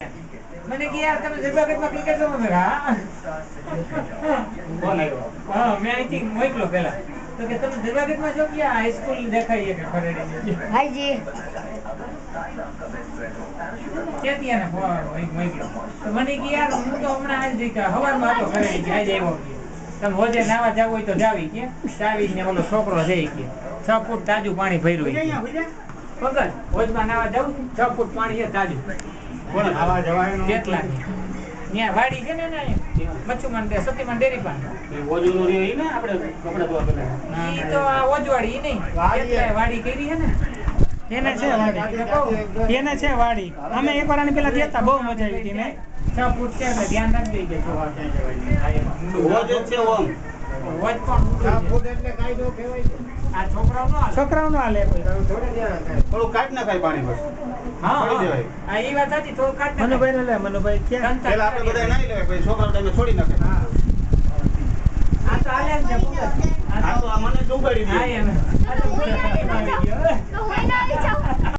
મને કે યાર તમે જબરદસ્તમાં ક્રિકેટ રમો મેં હા કોણ આવ્યો? હા મેં અહીંથી મોકલો પેલા તો કે તમે જબરદસ્તમાં જો કે હાઈસ્કૂલ દેખાઈએ કે ફરેડી હાઈજી ક્યાંથી આને મોકલો તો મને કે યાર હું તો હમણાં આજ દીધા હવારમાં હતો ફરેડી કે આજે આવ્યો કે તમે હોજે નાવા જાવ હોય તો જાવી કે ચાવી ને ઓલો છોકરો છે કે 6 ફૂટ તાજું પાણી ભર્યું પગલ હોજમાં નાવા જાવ 6 ફૂટ પાણી છે તાજું કોણ આવા જવાય કેટલા ત્યાં વાડી છે ને મચ્છુમાન સતીમાન ડેરી પાસે એ ઓજુનો રહ્યો ઈ ને આપણે કપડા ધોવા પેલા ઈ તો આ ઓજવાડી ઈ નહીં કેટલાય વાડી કરી છે ને એને છે વાડી એને છે વાડી અમે એકવાર આની પેલા ગયા હતા બહુ મજા આવી હતી ને 6 ફૂટ છે એટલે ધ્યાન રાખજો કે તો આ ક્યાં જવાય ઓજ જ છે ઓમ વચ પણ આ છોકરાઓ નો હાલે. છોકરાઓ નો હાલે કોઈ થોડું કાઢ નાખાય પાણી બસ હા છોડી દેવાય. હા ઈ વાત હતી થોડું કાઢ નાખ. મનુભાઈ ને લે મનુભાઈ ક્યાં પેલા આપણે બધા નાઈ લેવાય પછી છોકરા તમે છોડી નાખે હા. આ તો હાલે જ છે પગલ. આ તો આ મને જ ઉગાડી હા દે એમ આ તો